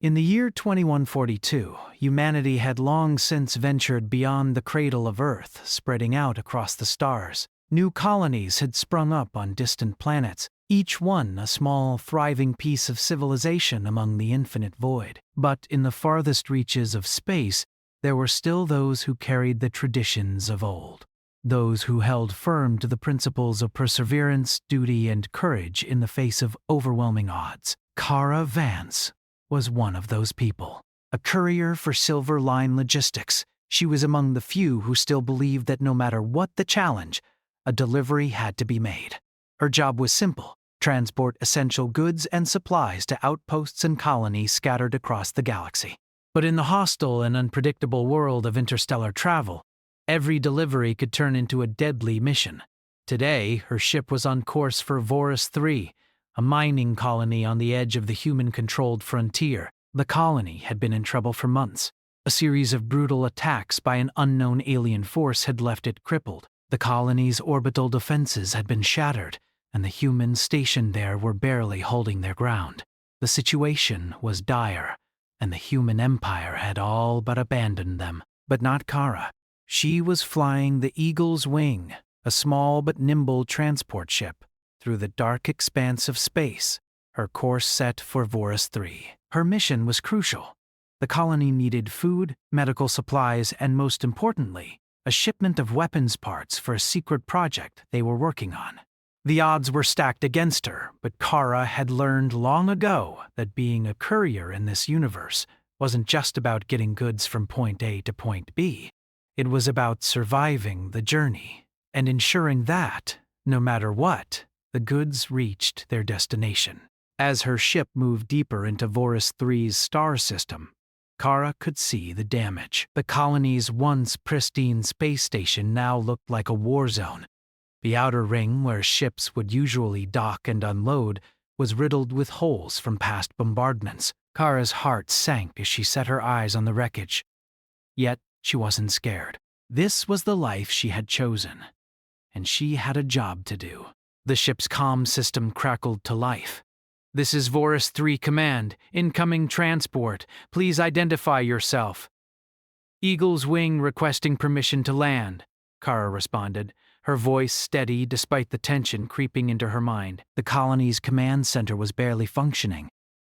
In the year 2142, humanity had long since ventured beyond the cradle of Earth, spreading out across the stars. New colonies had sprung up on distant planets, each one a small, thriving piece of civilization among the infinite void. But in the farthest reaches of space, there were still those who carried the traditions of old. Those who held firm to the principles of perseverance, duty, and courage in the face of overwhelming odds. Kara Vance was one of those people. A courier for Silver Line Logistics, she was among the few who still believed that no matter what the challenge, a delivery had to be made. Her job was simple: transport essential goods and supplies to outposts and colonies scattered across the galaxy. But in the hostile and unpredictable world of interstellar travel, every delivery could turn into a deadly mission. Today, her ship was on course for Vorus 3, a mining colony on the edge of the human-controlled frontier. The colony had been in trouble for months. A series of brutal attacks by an unknown alien force had left it crippled. The colony's orbital defenses had been shattered, and the humans stationed there were barely holding their ground. The situation was dire, and the human empire had all but abandoned them. But not Kara. She was flying the Eagle's Wing, a small but nimble transport ship, through the dark expanse of space, her course set for Vorus 3. Her mission was crucial. The colony needed food, medical supplies, and most importantly, a shipment of weapons parts for a secret project they were working on. The odds were stacked against her, but Kara had learned long ago that being a courier in this universe wasn't just about getting goods from point A to point B. It was about surviving the journey and ensuring that, no matter what, the goods reached their destination. As her ship moved deeper into Vorus 3's star system, Kara could see the damage. The colony's once pristine space station now looked like a war zone. The outer ring, where ships would usually dock and unload, was riddled with holes from past bombardments. Kara's heart sank as she set her eyes on the wreckage. Yet she wasn't scared. This was the life she had chosen, and she had a job to do. The ship's comm system crackled to life. "This is Vorus 3 Command. Incoming transport. Please identify yourself." "Eagle's Wing requesting permission to land," Kara responded, her voice steady despite the tension creeping into her mind. The colony's command center was barely functioning,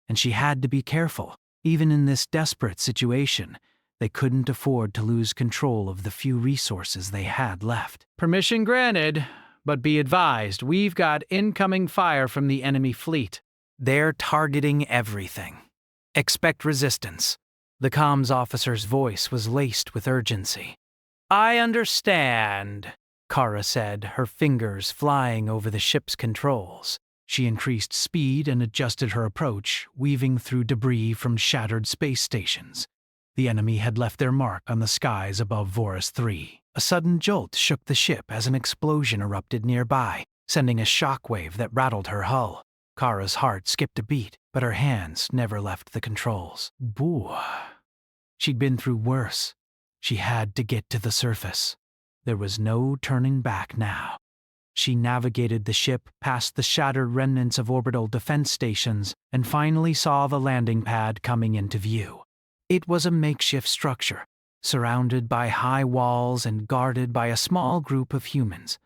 and she had to be careful. Even in this desperate situation, they couldn't afford to lose control of the few resources they had left. "Permission granted, but be advised, we've got incoming fire from the enemy fleet. They're targeting everything. Expect resistance." The comms officer's voice was laced with urgency. "I understand," Kara said, her fingers flying over the ship's controls. She increased speed and adjusted her approach, weaving through debris from shattered space stations. The enemy had left their mark on the skies above Vorus 3. A sudden jolt shook the ship as an explosion erupted nearby, sending a shockwave that rattled her hull. Kara's heart skipped a beat, but her hands never left the controls. Boo. She'd been through worse. She had to get to the surface. There was no turning back now. She navigated the ship past the shattered remnants of orbital defense stations and finally saw the landing pad coming into view. It was a makeshift structure, surrounded by high walls and guarded by a small group of humans,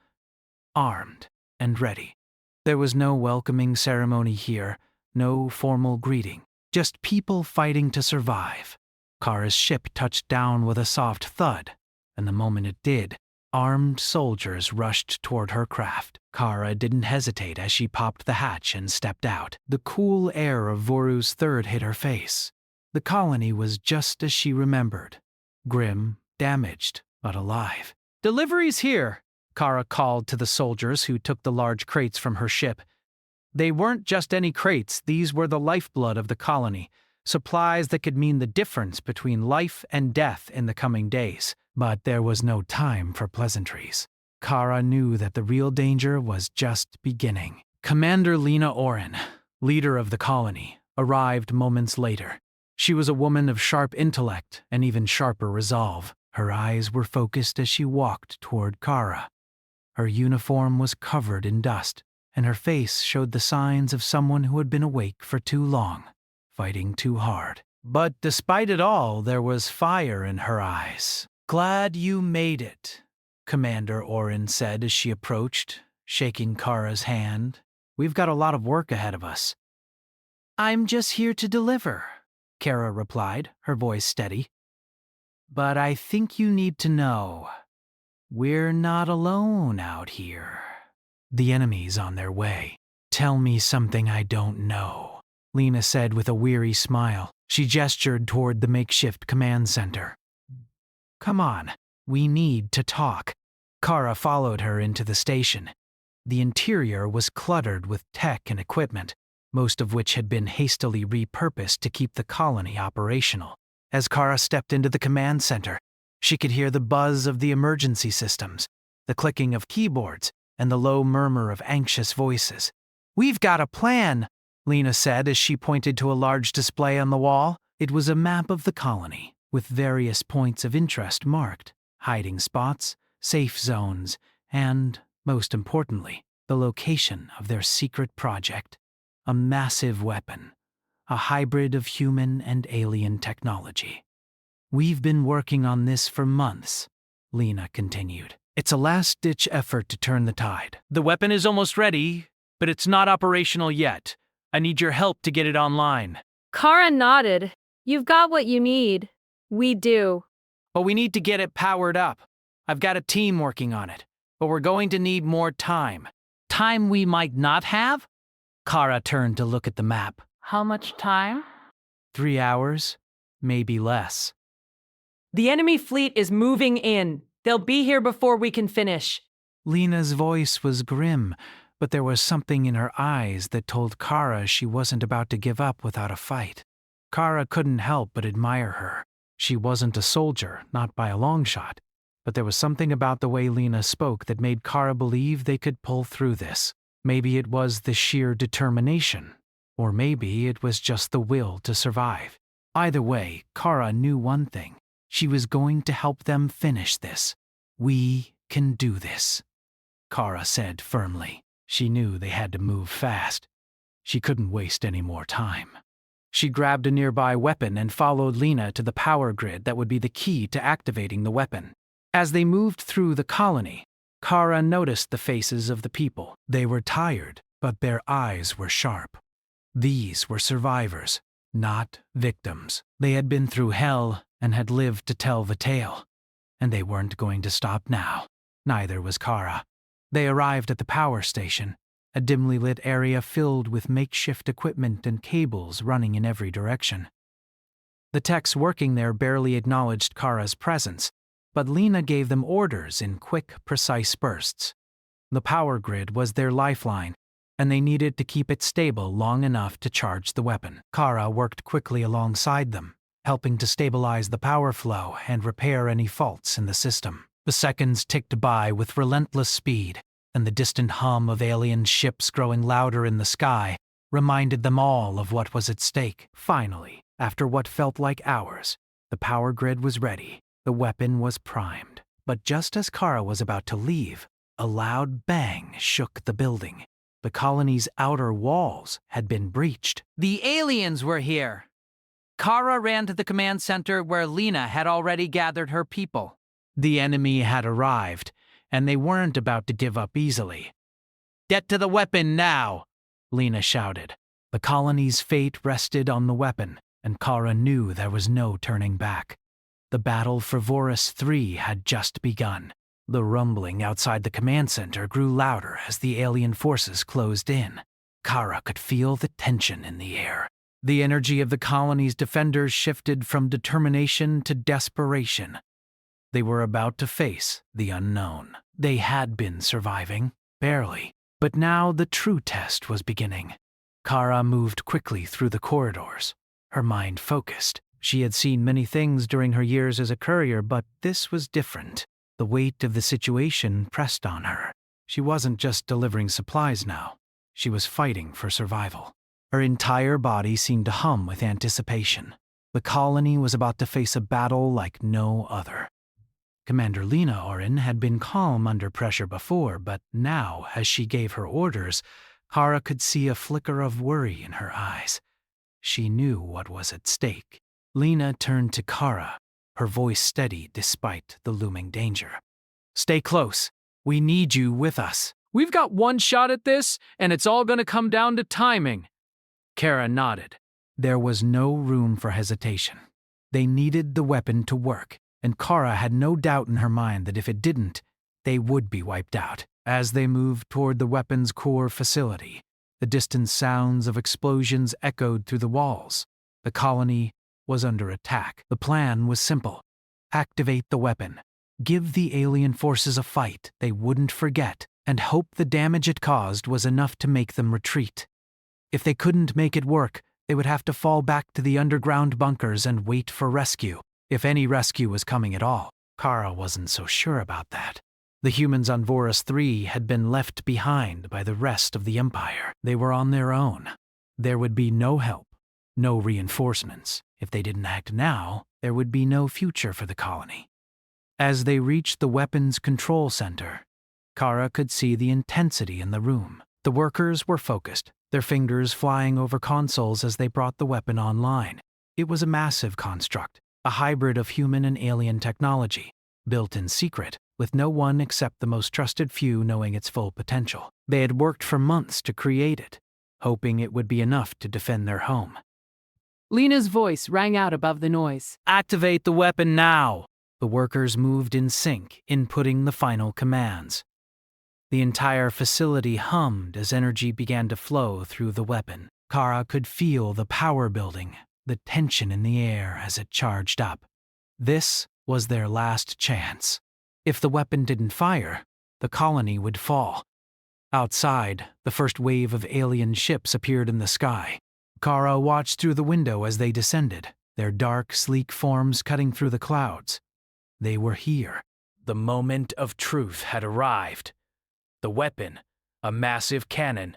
armed and ready. There was no welcoming ceremony here, no formal greeting, just people fighting to survive. Kara's ship touched down with a soft thud, and the moment it did, armed soldiers rushed toward her craft. Kara didn't hesitate as she popped the hatch and stepped out. The cool air of Vorus 3 hit her face. The colony was just as she remembered. Grim, damaged, but alive. "Deliveries here," Kara called to the soldiers who took the large crates from her ship. They weren't just any crates, these were the lifeblood of the colony, supplies that could mean the difference between life and death in the coming days. But there was no time for pleasantries. Kara knew that the real danger was just beginning. Commander Lena Oren, leader of the colony, arrived moments later. She was a woman of sharp intellect and even sharper resolve. Her eyes were focused as she walked toward Kara. Her uniform was covered in dust, and her face showed the signs of someone who had been awake for too long, fighting too hard. But despite it all, there was fire in her eyes. "Glad you made it," Commander Orin said as she approached, shaking Kara's hand. "We've got a lot of work ahead of us." "I'm just here to deliver," Kara replied, her voice steady. "But I think you need to know, we're not alone out here. The enemy's on their way. Tell me something I don't know," Lena said with a weary smile. She gestured toward the makeshift command center. "Come on, we need to talk." Kara followed her into the station. The interior was cluttered with tech and equipment, most of which had been hastily repurposed to keep the colony operational. As Kara stepped into the command center, she could hear the buzz of the emergency systems, the clicking of keyboards, and the low murmur of anxious voices. "We've got a plan," Lena said as she pointed to a large display on the wall. It was a map of the colony, with various points of interest marked, hiding spots, safe zones, and, most importantly, the location of their secret project, a massive weapon, a hybrid of human and alien technology. "We've been working on this for months," Lena continued. "It's a last-ditch effort to turn the tide. The weapon is almost ready, but it's not operational yet. I need your help to get it online." Kara nodded. "You've got what you need." "We do." "But we need to get it powered up. I've got a team working on it, but we're going to need more time." "Time we might not have?" Kara turned to look at the map. How much time? 3 hours, maybe less. The enemy fleet is moving in. They'll be here before we can finish. Lena's voice was grim, but there was something in her eyes that told Kara she wasn't about to give up without a fight. Kara couldn't help but admire her. She wasn't a soldier, not by a long shot, but there was something about the way Lena spoke that made Kara believe they could pull through this. Maybe it was the sheer determination, or maybe it was just the will to survive. Either way, Kara knew one thing. She was going to help them finish this. "We can do this," Kara said firmly. She knew they had to move fast. She couldn't waste any more time. She grabbed a nearby weapon and followed Lena to the power grid that would be the key to activating the weapon. As they moved through the colony, Kara noticed the faces of the people. They were tired, but their eyes were sharp. These were survivors, not victims. They had been through hell and had lived to tell the tale. And they weren't going to stop now. Neither was Kara. They arrived at the power station, a dimly lit area filled with makeshift equipment and cables running in every direction. The techs working there barely acknowledged Kara's presence, but Lena gave them orders in quick, precise bursts. The power grid was their lifeline, and they needed to keep it stable long enough to charge the weapon. Kara worked quickly alongside them, helping to stabilize the power flow and repair any faults in the system. The seconds ticked by with relentless speed, and the distant hum of alien ships growing louder in the sky reminded them all of what was at stake. Finally, after what felt like hours, the power grid was ready. The weapon was primed. But just as Kara was about to leave, a loud bang shook the building. The colony's outer walls had been breached. The aliens were here! Kara ran to the command center where Lena had already gathered her people. The enemy had arrived, and they weren't about to give up easily. "Get to the weapon now!" Lena shouted. The colony's fate rested on the weapon, and Kara knew there was no turning back. The battle for Vorus 3 had just begun. The rumbling outside the command center grew louder as the alien forces closed in. Kara could feel the tension in the air. The energy of the colony's defenders shifted from determination to desperation. They were about to face the unknown. They had been surviving, barely, but now the true test was beginning. Kara moved quickly through the corridors, her mind focused. She had seen many things during her years as a courier, but this was different. The weight of the situation pressed on her. She wasn't just delivering supplies now. She was fighting for survival. Her entire body seemed to hum with anticipation. The colony was about to face a battle like no other. Commander Lena Orin had been calm under pressure before, but now, as she gave her orders, Kara could see a flicker of worry in her eyes. She knew what was at stake. Lena turned to Kara, her voice steady despite the looming danger. Stay close. We need you with us. We've got one shot at this, and it's all gonna come down to timing. Kara nodded. There was no room for hesitation. They needed the weapon to work, and Kara had no doubt in her mind that if it didn't, they would be wiped out. As they moved toward the weapon's core facility, the distant sounds of explosions echoed through the walls. The colony was under attack. The plan was simple. Activate the weapon. Give the alien forces a fight they wouldn't forget, and hope the damage it caused was enough to make them retreat. If they couldn't make it work, they would have to fall back to the underground bunkers and wait for rescue. If any rescue was coming at all, Kara wasn't so sure about that. The humans on Vorus 3 had been left behind by the rest of the Empire. They were on their own. There would be no help, no reinforcements. If they didn't act now, there would be no future for the colony. As they reached the weapons control center, Kara could see the intensity in the room. The workers were focused, their fingers flying over consoles as they brought the weapon online. It was a massive construct, a hybrid of human and alien technology, built in secret, with no one except the most trusted few knowing its full potential. They had worked for months to create it, hoping it would be enough to defend their home. Lena's voice rang out above the noise. Activate the weapon now! The workers moved in sync, inputting the final commands. The entire facility hummed as energy began to flow through the weapon. Kara could feel the power building, the tension in the air as it charged up. This was their last chance. If the weapon didn't fire, the colony would fall. Outside, the first wave of alien ships appeared in the sky. Kara watched through the window as they descended, their dark, sleek forms cutting through the clouds. They were here. The moment of truth had arrived. The weapon, a massive cannon,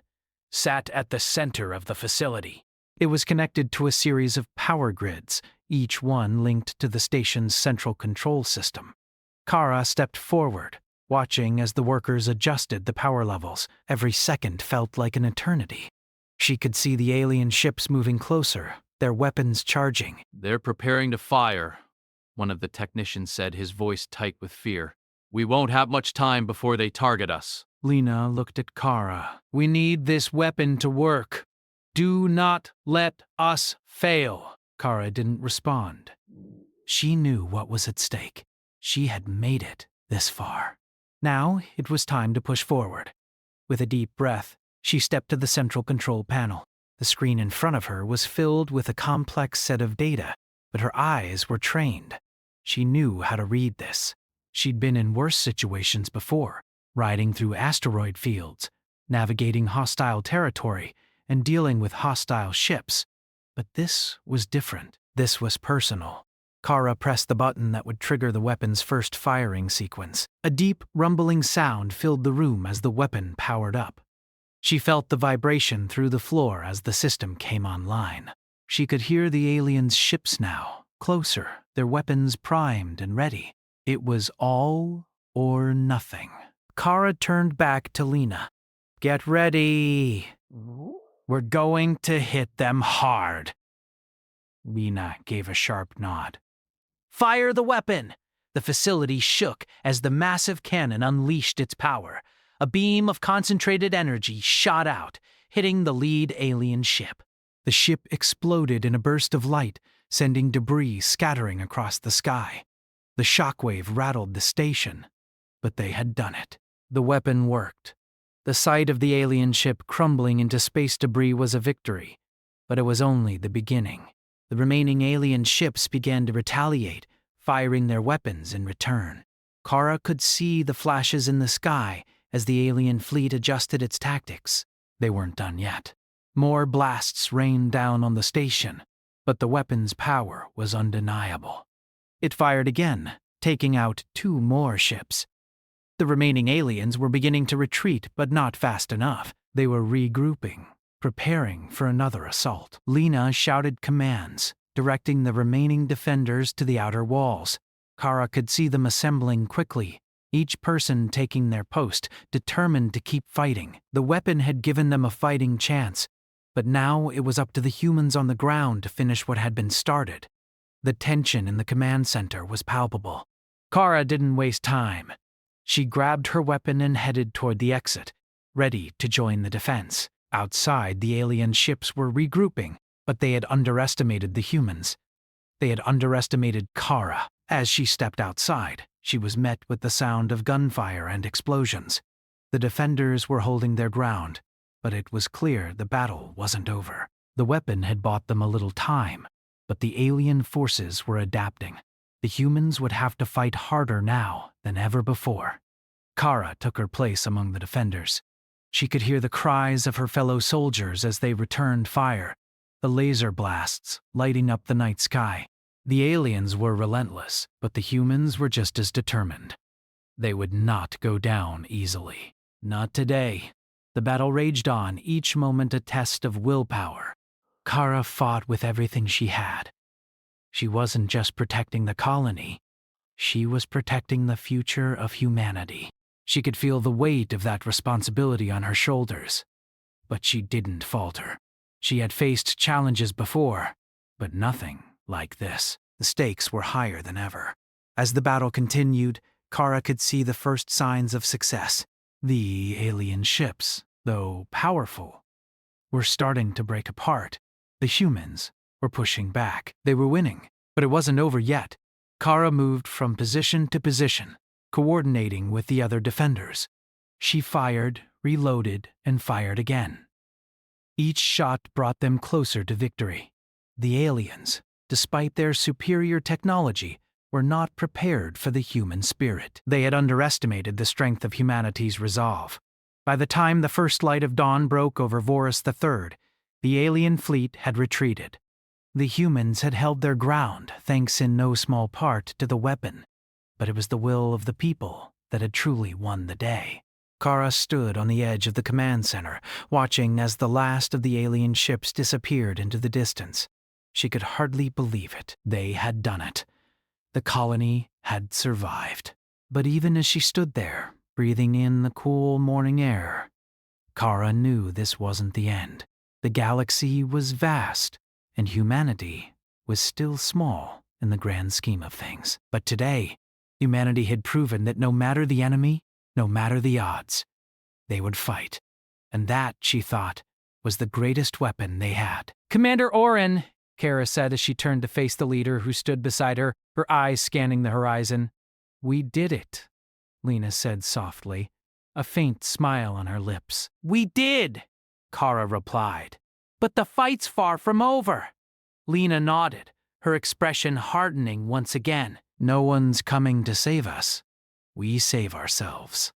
sat at the center of the facility. It was connected to a series of power grids, each one linked to the station's central control system. Kara stepped forward, watching as the workers adjusted the power levels. Every second felt like an eternity. She could see the alien ships moving closer, their weapons charging. They're preparing to fire, one of the technicians said, his voice tight with fear. We won't have much time before they target us. Lena looked at Kara. We need this weapon to work. Do not let us fail. Kara didn't respond. She knew what was at stake. She had made it this far. Now it was time to push forward. With a deep breath, she stepped to the central control panel. The screen in front of her was filled with a complex set of data, but her eyes were trained. She knew how to read this. She'd been in worse situations before, riding through asteroid fields, navigating hostile territory, and dealing with hostile ships. But this was different. This was personal. Kara pressed the button that would trigger the weapon's first firing sequence. A deep, rumbling sound filled the room as the weapon powered up. She felt the vibration through the floor as the system came online. She could hear the aliens' ships now, closer, their weapons primed and ready. It was all or nothing. Kara turned back to Lena. Get ready. We're going to hit them hard. Lena gave a sharp nod. Fire the weapon! The facility shook as the massive cannon unleashed its power. A beam of concentrated energy shot out, hitting the lead alien ship. The ship exploded in a burst of light, sending debris scattering across the sky. The shockwave rattled the station, but they had done it. The weapon worked. The sight of the alien ship crumbling into space debris was a victory, but it was only the beginning. The remaining alien ships began to retaliate, firing their weapons in return. Kara could see the flashes in the sky as the alien fleet adjusted its tactics. They weren't done yet. More blasts rained down on the station, but the weapon's power was undeniable. It fired again, taking out 2 more ships. The remaining aliens were beginning to retreat, but not fast enough. They were regrouping, preparing for another assault. Lena shouted commands, directing the remaining defenders to the outer walls. Kara could see them assembling quickly, each person taking their post, determined to keep fighting. The weapon had given them a fighting chance, but now it was up to the humans on the ground to finish what had been started. The tension in the command center was palpable. Kara didn't waste time. She grabbed her weapon and headed toward the exit, ready to join the defense. Outside, the alien ships were regrouping, but they had underestimated the humans. They had underestimated Kara. As she stepped outside, she was met with the sound of gunfire and explosions. The defenders were holding their ground, but it was clear the battle wasn't over. The weapon had bought them a little time, but the alien forces were adapting. The humans would have to fight harder now than ever before. Kara took her place among the defenders. She could hear the cries of her fellow soldiers as they returned fire, the laser blasts lighting up the night sky. The aliens were relentless, but the humans were just as determined. They would not go down easily. Not today. The battle raged on, each moment a test of willpower. Kara fought with everything she had. She wasn't just protecting the colony. She was protecting the future of humanity. She could feel the weight of that responsibility on her shoulders. But she didn't falter. She had faced challenges before, but nothing like this. The stakes were higher than ever. As the battle continued, Kara could see the first signs of success. The alien ships, though powerful, were starting to break apart. The humans were pushing back. They were winning, but it wasn't over yet. Kara moved from position to position, coordinating with the other defenders. She fired, reloaded, and fired again. Each shot brought them closer to victory. The aliens, despite their superior technology, were not prepared for the human spirit. They had underestimated the strength of humanity's resolve. By the time the first light of dawn broke over Vorus III, the alien fleet had retreated. The humans had held their ground, thanks in no small part to the weapon, but it was the will of the people that had truly won the day. Kara stood on the edge of the command center, watching as the last of the alien ships disappeared into the distance. She could hardly believe it. They had done it. The colony had survived. But even as she stood there, breathing in the cool morning air, Kara knew this wasn't the end. The galaxy was vast, and humanity was still small in the grand scheme of things. But today, humanity had proven that no matter the enemy, no matter the odds, they would fight. And that, she thought, was the greatest weapon they had. Commander Oren, Kara said as she turned to face the leader who stood beside her, her eyes scanning the horizon. "We did it," Lena said softly, a faint smile on her lips. "We did," Kara replied. "But the fight's far from over." Lena nodded, her expression hardening once again. "No one's coming to save us. We save ourselves."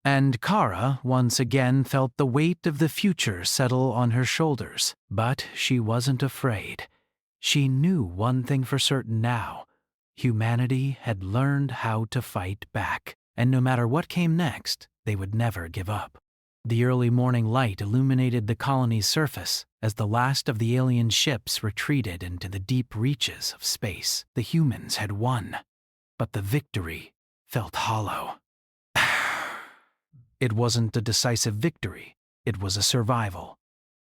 And Kara once again felt the weight of the future settle on her shoulders. But she wasn't afraid. She knew one thing for certain now. Humanity had learned how to fight back, and no matter what came next, they would never give up. The early morning light illuminated the colony's surface as the last of the alien ships retreated into the deep reaches of space. The humans had won, but the victory felt hollow. It wasn't a decisive victory, it was a survival.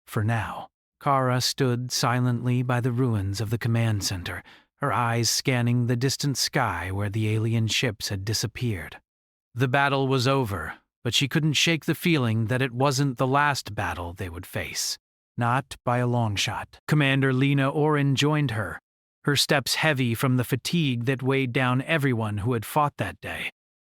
For now, Kara stood silently by the ruins of the command center, her eyes scanning the distant sky where the alien ships had disappeared. The battle was over, but she couldn't shake the feeling that it wasn't the last battle they would face. Not by a long shot. Commander Lena Oren joined her, her steps heavy from the fatigue that weighed down everyone who had fought that day.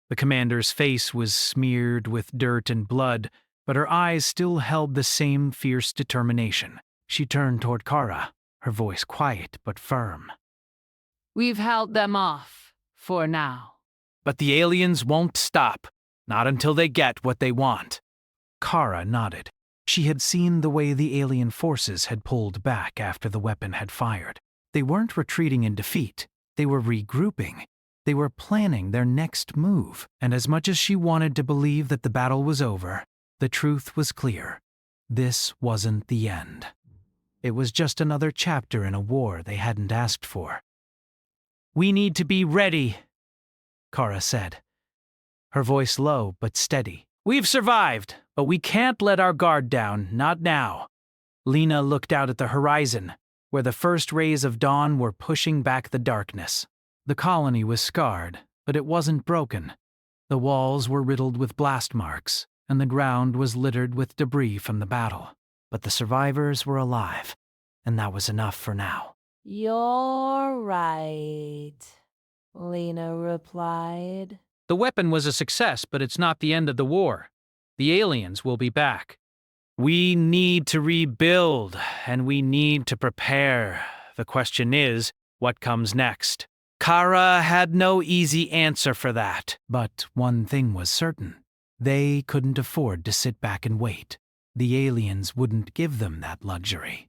The commander's face was smeared with dirt and blood, but her eyes still held the same fierce determination. She turned toward Kara, her voice quiet but firm. "We've held them off, for now." "But the aliens won't stop, not until they get what they want." Kara nodded. She had seen the way the alien forces had pulled back after the weapon had fired. They weren't retreating in defeat. They were regrouping. They were planning their next move. And as much as she wanted to believe that the battle was over, the truth was clear. This wasn't the end. It was just another chapter in a war they hadn't asked for. "We need to be ready," Kara said, her voice low but steady. "We've survived, but we can't let our guard down, not now." Lena looked out at the horizon, where the first rays of dawn were pushing back the darkness. The colony was scarred, but it wasn't broken. The walls were riddled with blast marks, and the ground was littered with debris from the battle. But the survivors were alive, and that was enough for now. You're right, Lena replied. The weapon was a success, but it's not the end of the war. The aliens will be back. We need to rebuild, and we need to prepare. The question is, what comes next? Kara had no easy answer for that. But one thing was certain. They couldn't afford to sit back and wait. The aliens wouldn't give them that luxury.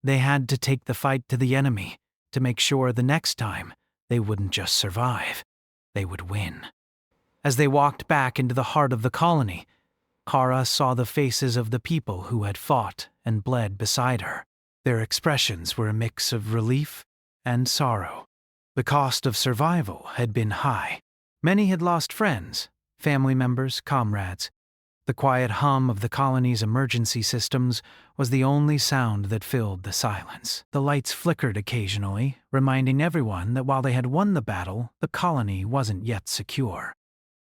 They had to take the fight to the enemy to make sure the next time they wouldn't just survive, they would win. As they walked back into the heart of the colony, Kara saw the faces of the people who had fought and bled beside her. Their expressions were a mix of relief and sorrow. The cost of survival had been high. Many had lost friends, family members, comrades. The quiet hum of the colony's emergency systems was the only sound that filled the silence. The lights flickered occasionally, reminding everyone that while they had won the battle, the colony wasn't yet secure.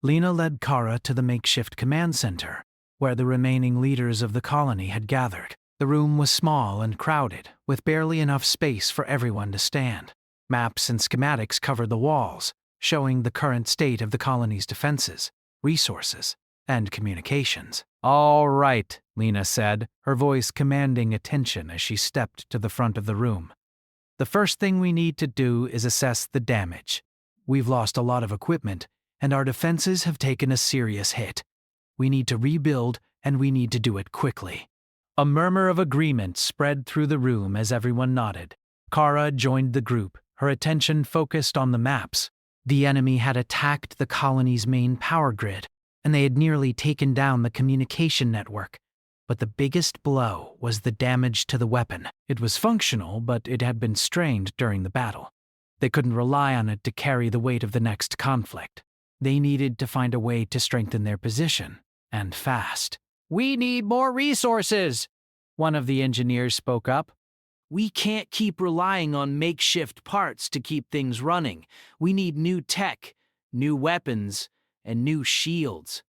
Lena led Kara to the makeshift command center, where the remaining leaders of the colony had gathered. The room was small and crowded, with barely enough space for everyone to stand. Maps and schematics covered the walls, showing the current state of the colony's defenses, resources, and communications. All right, Lena said, her voice commanding attention as she stepped to the front of the room. The first thing we need to do is assess the damage. We've lost a lot of equipment, and our defenses have taken a serious hit. We need to rebuild, and we need to do it quickly. A murmur of agreement spread through the room as everyone nodded. Kara joined the group, her attention focused on the maps. The enemy had attacked the colony's main power grid, and they had nearly taken down the communication network. But the biggest blow was the damage to the weapon. It was functional, but it had been strained during the battle. They couldn't rely on it to carry the weight of the next conflict. They needed to find a way to strengthen their position, and fast. "We need more resources," one of the engineers spoke up. "We can't keep relying on makeshift parts to keep things running. We need new tech, new weapons, and new shields."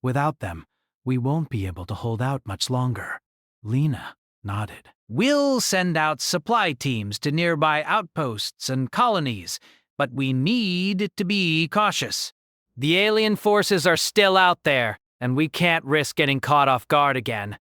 Without them, we won't be able to hold out much longer. Lena nodded. "We'll send out supply teams to nearby outposts and colonies, but we need to be cautious. The alien forces are still out there, and we can't risk getting caught off guard again."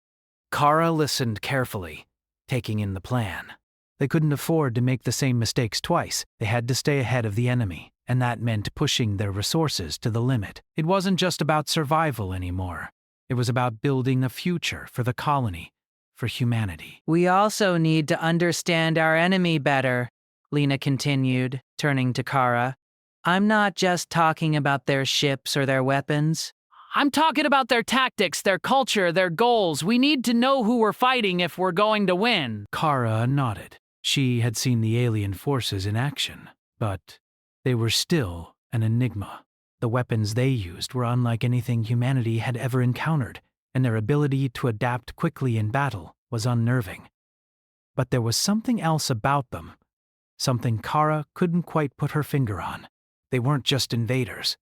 Kara listened carefully, taking in the plan. They couldn't afford to make the same mistakes twice. They had to stay ahead of the enemy, and that meant pushing their resources to the limit. It wasn't just about survival anymore. It was about building a future for the colony, for humanity. We also need to understand our enemy better, Lena continued, turning to Kara. I'm not just talking about their ships or their weapons. I'm talking about their tactics, their culture, their goals. We need to know who we're fighting if we're going to win. Kara nodded. She had seen the alien forces in action, but they were still an enigma. The weapons they used were unlike anything humanity had ever encountered, and their ability to adapt quickly in battle was unnerving. But there was something else about them, something Kara couldn't quite put her finger on. They weren't just invaders.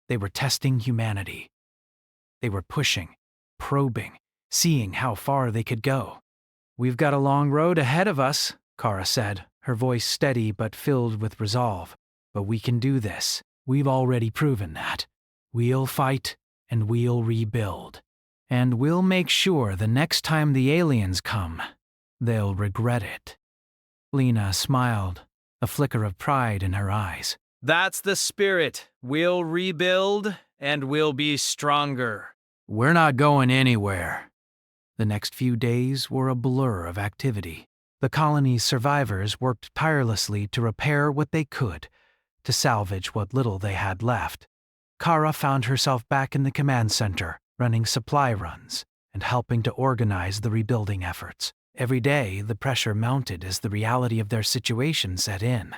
They were testing humanity. They were pushing, probing, seeing how far they could go. "We've got a long road ahead of us," Kara said, her voice steady but filled with resolve. "But we can do this. We've already proven that. We'll fight, and we'll rebuild. And we'll make sure the next time the aliens come, they'll regret it." Lena smiled, a flicker of pride in her eyes. "That's the spirit. We'll rebuild, and we'll be stronger." "We're not going anywhere." The next few days were a blur of activity. The colony's survivors worked tirelessly to repair what they could, to salvage what little they had left. Kara found herself back in the command center, running supply runs and helping to organize the rebuilding efforts. Every day, the pressure mounted as the reality of their situation set in.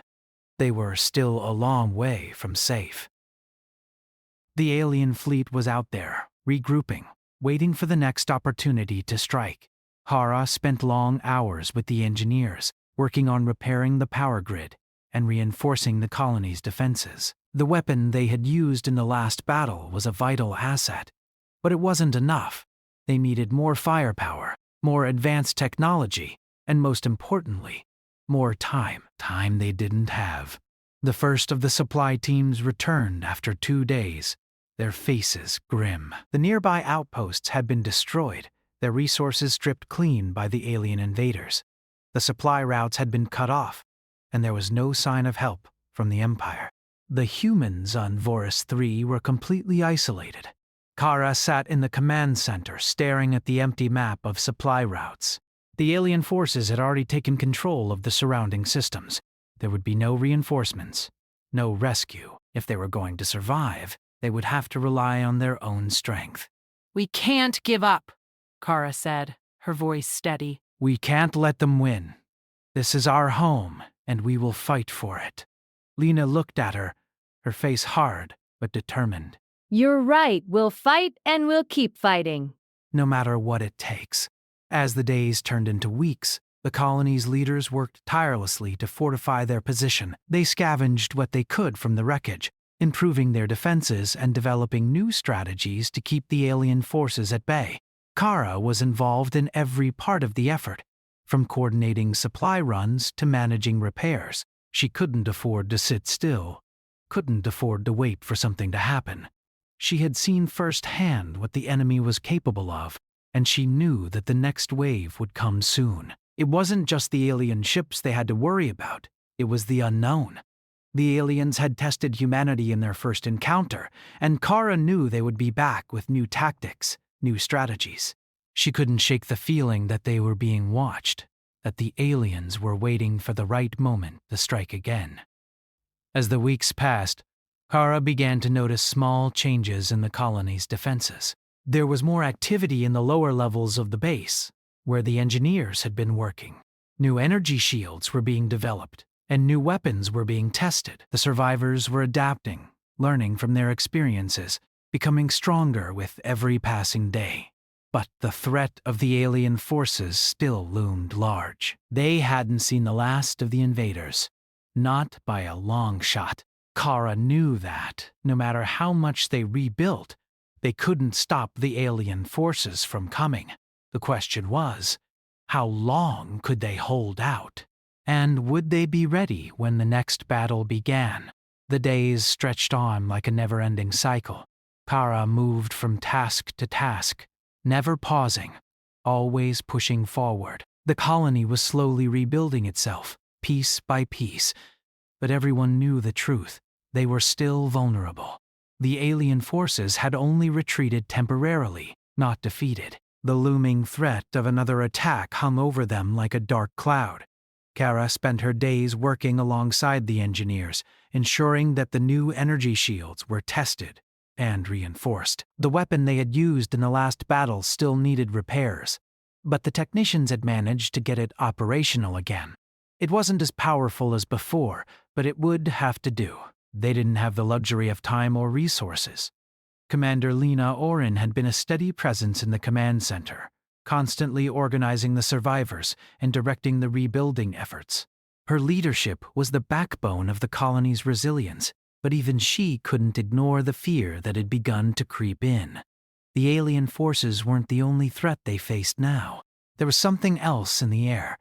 They were still a long way from safe. The alien fleet was out there, regrouping, waiting for the next opportunity to strike. Kara spent long hours with the engineers, working on repairing the power grid and reinforcing the colony's defenses. The weapon they had used in the last battle was a vital asset, but it wasn't enough. They needed more firepower, more advanced technology, and most importantly, more time. Time they didn't have. The first of the supply teams returned after 2 days, their faces grim. The nearby outposts had been destroyed, their resources stripped clean by the alien invaders. The supply routes had been cut off, and there was no sign of help from the Empire. The humans on Voris 3 were completely isolated. Kara sat in the command center, staring at the empty map of supply routes. The alien forces had already taken control of the surrounding systems. There would be no reinforcements, no rescue. If they were going to survive, they would have to rely on their own strength. We can't give up, Kara said, her voice steady. We can't let them win. This is our home, and we will fight for it. Lena looked at her, her face hard but determined. You're right, we'll fight and we'll keep fighting. No matter what it takes. As the days turned into weeks, the colony's leaders worked tirelessly to fortify their position. They scavenged what they could from the wreckage, improving their defenses and developing new strategies to keep the alien forces at bay. Kara was involved in every part of the effort, from coordinating supply runs to managing repairs. She couldn't afford to sit still, couldn't afford to wait for something to happen. She had seen firsthand what the enemy was capable of, and she knew that the next wave would come soon. It wasn't just the alien ships they had to worry about, it was the unknown. The aliens had tested humanity in their first encounter, and Kara knew they would be back with new tactics, new strategies. She couldn't shake the feeling that they were being watched, that the aliens were waiting for the right moment to strike again. As the weeks passed, Kara began to notice small changes in the colony's defenses. There was more activity in the lower levels of the base, where the engineers had been working. New energy shields were being developed, and new weapons were being tested. The survivors were adapting, learning from their experiences, becoming stronger with every passing day. But the threat of the alien forces still loomed large. They hadn't seen the last of the invaders, not by a long shot. Kara knew that, no matter how much they rebuilt, they couldn't stop the alien forces from coming. The question was, how long could they hold out? And would they be ready when the next battle began? The days stretched on like a never-ending cycle. Kara moved from task to task, never pausing, always pushing forward. The colony was slowly rebuilding itself, piece by piece, but everyone knew the truth. They were still vulnerable. The alien forces had only retreated temporarily, not defeated. The looming threat of another attack hung over them like a dark cloud. Kara spent her days working alongside the engineers, ensuring that the new energy shields were tested and reinforced. The weapon they had used in the last battle still needed repairs, but the technicians had managed to get it operational again. It wasn't as powerful as before, but it would have to do. They didn't have the luxury of time or resources. Commander Lena Oren had been a steady presence in the command center, constantly organizing the survivors and directing the rebuilding efforts. Her leadership was the backbone of the colony's resilience, but even she couldn't ignore the fear that had begun to creep in. The alien forces weren't the only threat they faced now. There was something else in the air,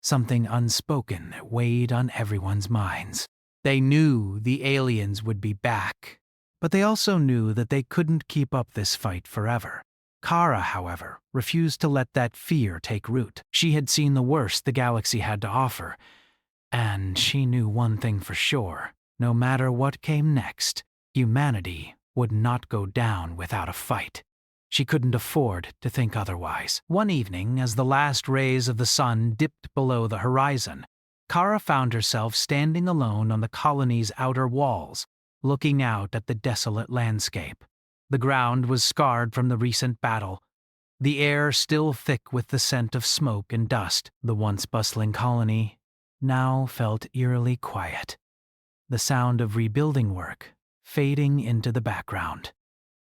something unspoken that weighed on everyone's minds. They knew the aliens would be back, but they also knew that they couldn't keep up this fight forever. Kara, however, refused to let that fear take root. She had seen the worst the galaxy had to offer, and she knew one thing for sure. No matter what came next, humanity would not go down without a fight. She couldn't afford to think otherwise. One evening, as the last rays of the sun dipped below the horizon, Kara found herself standing alone on the colony's outer walls, looking out at the desolate landscape. The ground was scarred from the recent battle, the air still thick with the scent of smoke and dust. The once bustling colony now felt eerily quiet, the sound of rebuilding work fading into the background.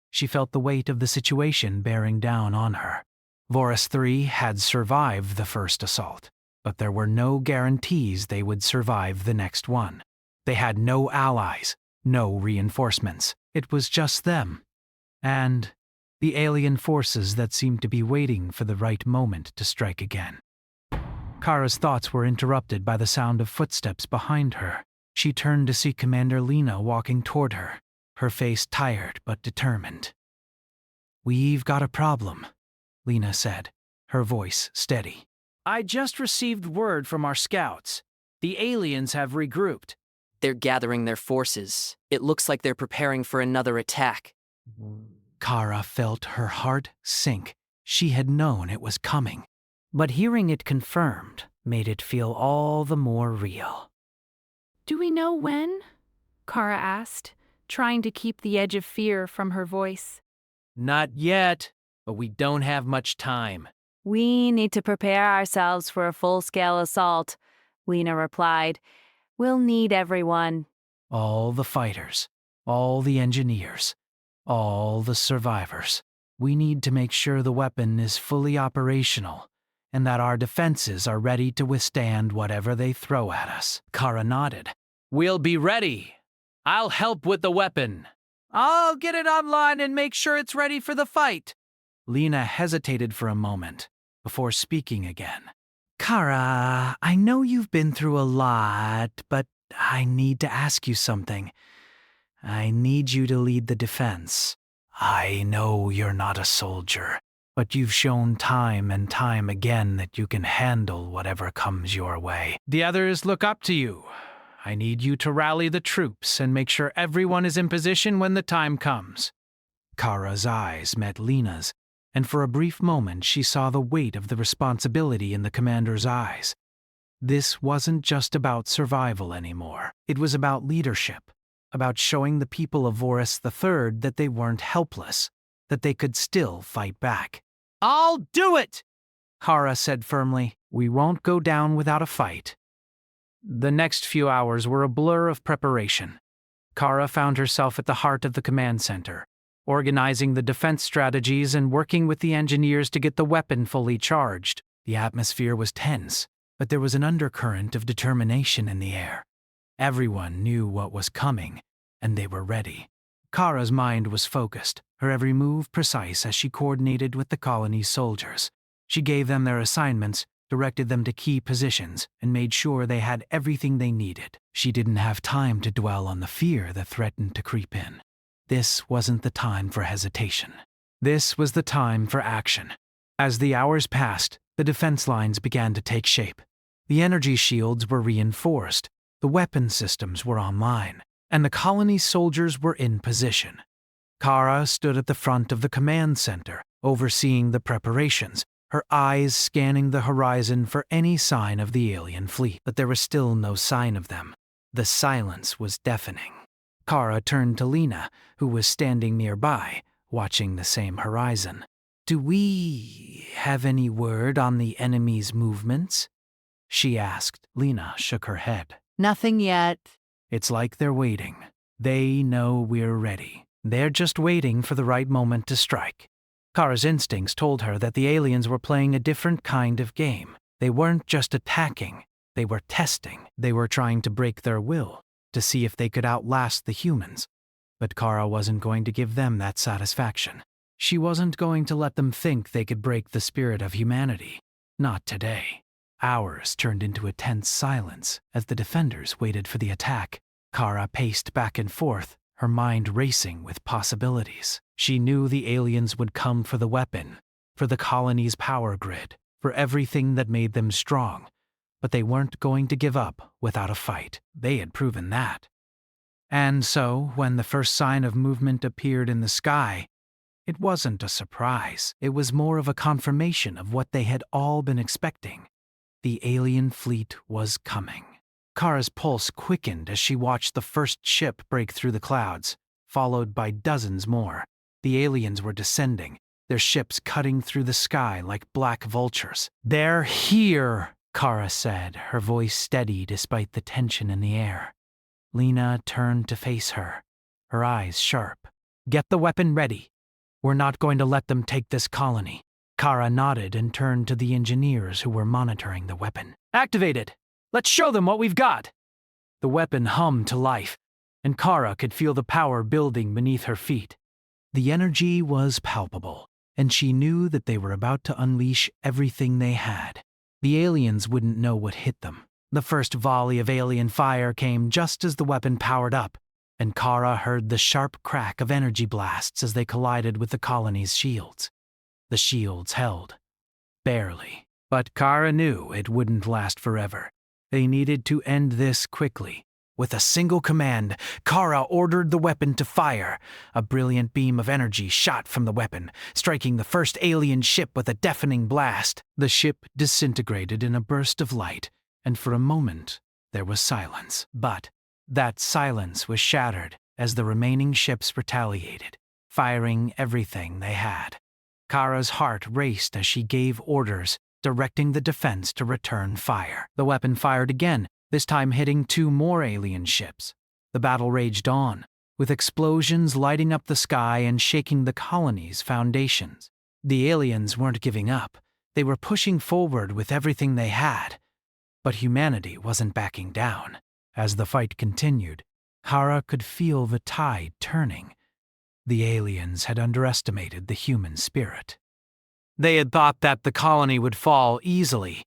She felt the weight of the situation bearing down on her. Voris 3 had survived the first assault. but there were no guarantees they would survive the next one. They had no allies, no reinforcements. It was just them. And the alien forces that seemed to be waiting for the right moment to strike again. Kara's thoughts were interrupted by the sound of footsteps behind her. She turned to see Commander Lena walking toward her, her face tired but determined. "We've got a problem," Lena said, her voice steady. "I just received word from our scouts. The aliens have regrouped." They're gathering their forces. It looks like they're preparing for another attack. Kara felt her heart sink. She had known it was coming, but hearing it confirmed made it feel all the more real. Do we know when? Kara asked, trying to keep the edge of fear from her voice. Not yet, but we don't have much time. We need to prepare ourselves for a full-scale assault, Lena replied. We'll need everyone. All the fighters, all the engineers, all the survivors. We need to make sure the weapon is fully operational and that our defenses are ready to withstand whatever they throw at us. Kara nodded. We'll be ready. I'll help with the weapon. I'll get it online and make sure it's ready for the fight. Lena hesitated for a moment before speaking again. Kara, I know you've been through a lot, but I need to ask you something. I need you to lead the defense. I know you're not a soldier, but you've shown time and time again that you can handle whatever comes your way. The others look up to you. I need you to rally the troops and make sure everyone is in position when the time comes. Kara's eyes met Lena's, and for a brief moment she saw the weight of the responsibility in the commander's eyes. This wasn't just about survival anymore. It was about leadership, about showing the people of Vorus III that they weren't helpless, that they could still fight back. I'll do it, Kara said firmly. We won't go down without a fight. The next few hours were a blur of preparation. Kara found herself at the heart of the command center, organizing the defense strategies and working with the engineers to get the weapon fully charged. The atmosphere was tense, but there was an undercurrent of determination in the air. Everyone knew what was coming, and they were ready. Kara's mind was focused, her every move precise as she coordinated with the colony's soldiers. She gave them their assignments, directed them to key positions, and made sure they had everything they needed. She didn't have time to dwell on the fear that threatened to creep in. This wasn't the time for hesitation. This was the time for action. As the hours passed, the defense lines began to take shape. The energy shields were reinforced, the weapon systems were online, and the colony's soldiers were in position. Kara stood at the front of the command center, overseeing the preparations, her eyes scanning the horizon for any sign of the alien fleet. But there was still no sign of them. The silence was deafening. Kara turned to Lena, who was standing nearby, watching the same horizon. Do we have any word on the enemy's movements? She asked. Lena shook her head. Nothing yet. It's like they're waiting. They know we're ready. They're just waiting for the right moment to strike. Kara's instincts told her that the aliens were playing a different kind of game. They weren't just attacking, they were testing. They were trying to break their will, to see if they could outlast the humans. But Kara wasn't going to give them that satisfaction. She wasn't going to let them think they could break the spirit of humanity. Not today. Hours turned into a tense silence as the defenders waited for the attack. Kara paced back and forth, her mind racing with possibilities. She knew the aliens would come for the weapon, for the colony's power grid, for everything that made them strong. But they weren't going to give up without a fight. They had proven that. And so, when the first sign of movement appeared in the sky, it wasn't a surprise. It was more of a confirmation of what they had all been expecting. The alien fleet was coming. Kara's pulse quickened as she watched the first ship break through the clouds, followed by dozens more. The aliens were descending, their ships cutting through the sky like black vultures. They're here, Kara said, her voice steady despite the tension in the air. Lena turned to face her, her eyes sharp. Get the weapon ready. We're not going to let them take this colony. Kara nodded and turned to the engineers who were monitoring the weapon. Activate it! Let's show them what we've got! The weapon hummed to life, and Kara could feel the power building beneath her feet. The energy was palpable, and she knew that they were about to unleash everything they had. The aliens wouldn't know what hit them. The first volley of alien fire came just as the weapon powered up, and Kara heard the sharp crack of energy blasts as they collided with the colony's shields. The shields held. Barely. But Kara knew it wouldn't last forever. They needed to end this quickly. With a single command, Kara ordered the weapon to fire. A brilliant beam of energy shot from the weapon, striking the first alien ship with a deafening blast. The ship disintegrated in a burst of light, and for a moment there was silence. But that silence was shattered as the remaining ships retaliated, firing everything they had. Kara's heart raced as she gave orders, directing the defense to return fire. The weapon fired again, this time hitting 2 more alien ships. The battle raged on, with explosions lighting up the sky and shaking the colony's foundations. The aliens weren't giving up. They were pushing forward with everything they had. But humanity wasn't backing down. As the fight continued, Kara could feel the tide turning. The aliens had underestimated the human spirit. They had thought that the colony would fall easily,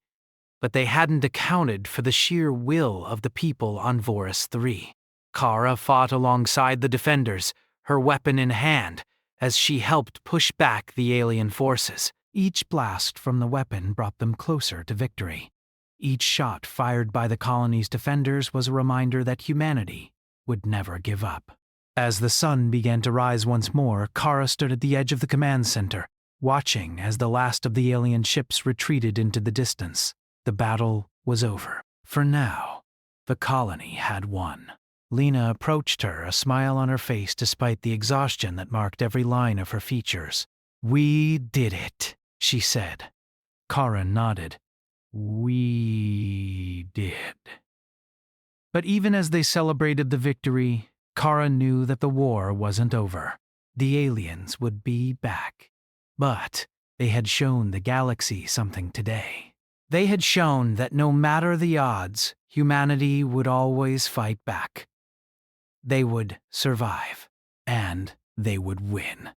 but they hadn't accounted for the sheer will of the people on Vorus 3. Kara fought alongside the defenders, her weapon in hand, as she helped push back the alien forces. Each blast from the weapon brought them closer to victory. Each shot fired by the colony's defenders was a reminder that humanity would never give up. As the sun began to rise once more, Kara stood at the edge of the command center, watching as the last of the alien ships retreated into the distance. The battle was over. For now, the colony had won. Lena approached her, a smile on her face despite the exhaustion that marked every line of her features. "We did it," she said. Kara nodded. "We did." But even as they celebrated the victory, Kara knew that the war wasn't over. The aliens would be back. But they had shown the galaxy something today. They had shown that no matter the odds, humanity would always fight back. They would survive, and they would win.